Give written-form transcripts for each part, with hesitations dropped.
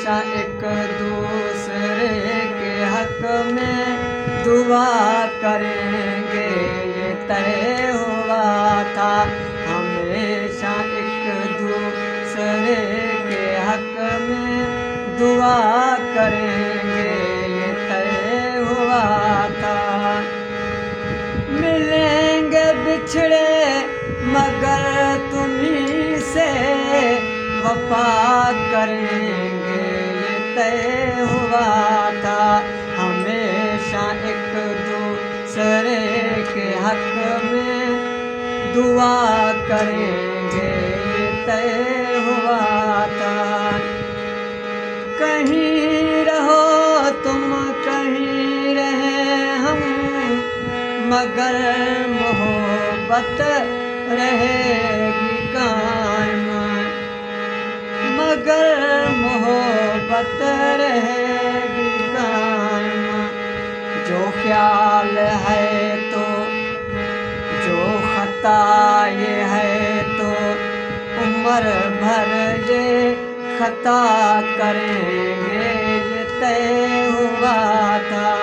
हमेशा एक दूसरे के हक में दुआ करेंगे, ये तय हुआ था। हमेशा एक दूसरे के हक में दुआ करेंगे, ये तय हुआ था। मिलेंगे बिछड़े मगर तुम्हीं से वफा करेंगे, ये तय हुआ था। हमेशा एक दूसरे के हक में दुआ करेंगे, ये तय हुआ था। कहीं रहो तुम कहीं रहें हम, मगर मोहब्बत रहेगी कायम, मगर मोहब्बत रहेगी कायम। जो ख्याल है तो जो खता ये है तो उम्र भर ये खता करेंगे, ये तय हुआ था।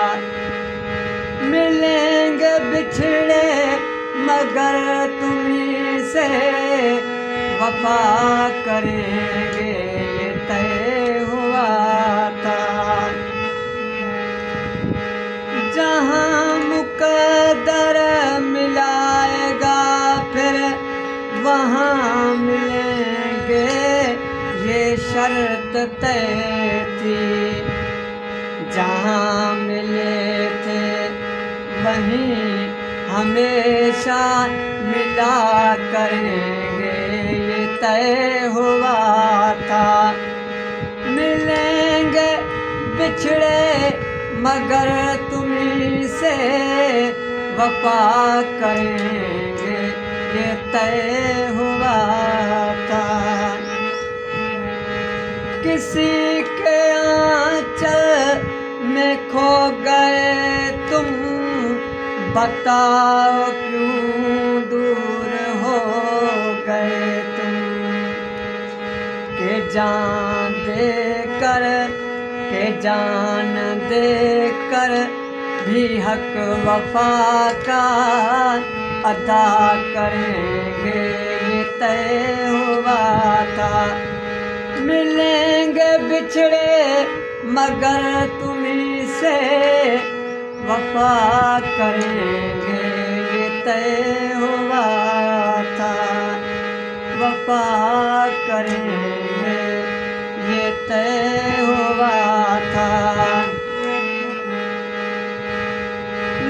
मिलेंगे बिछड़े मगर तुम्हीं से वफा करेंगे, ये तय हुआ था। जहाँ मुकद्दर मिलाएगा फिर वहाँ मिलेंगे, ये शर्त तय थी। जहाँ मिले थे वहीं हमेशा मिला करेंगे, ये तय हुआ था। मिलेंगे बिछड़े मगर तुम्हीं से वफा करेंगे, ये तय हुआ था। किसी के आंचल में खो गए तुम, बताओ क्यों दूर हो गए तुम। के जान दे कर भी हक वफा का अदा करेंगे, ये तय हुआ था। मिलेंगे बिछड़े मगर तुम्हीं से वफा करेंगे, ये तय हुआ था। वफा करेंगे, ये तय हुआ था।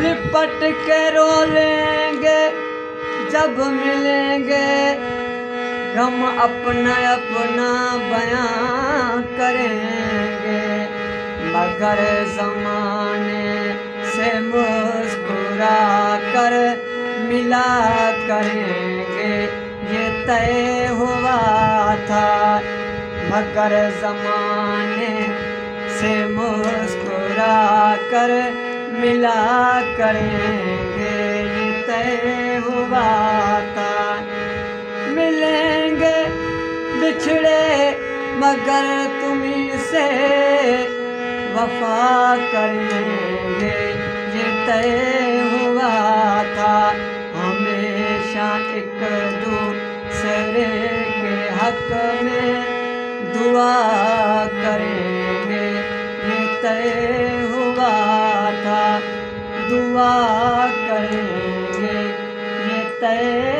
लिपट के रो लेंगे जब मिलेंगे, गम अपना अपना बयां करेंगे, मगर ज़माने से मुस्कुरा कर मिला करेंगे, ये तय हुआ था। मगर ज़माने से मुस्कुरा कर मिला करेंगे, ये तय हुआ था। मिलेंगे बिछड़े मगर तुम्हीं से वफा करेंगे, ये तय हुआ था। हमेशा एक दूसरे के हक में दुआ करेंगे, ये तय हुआ था। दुआ करेंगे, ये तय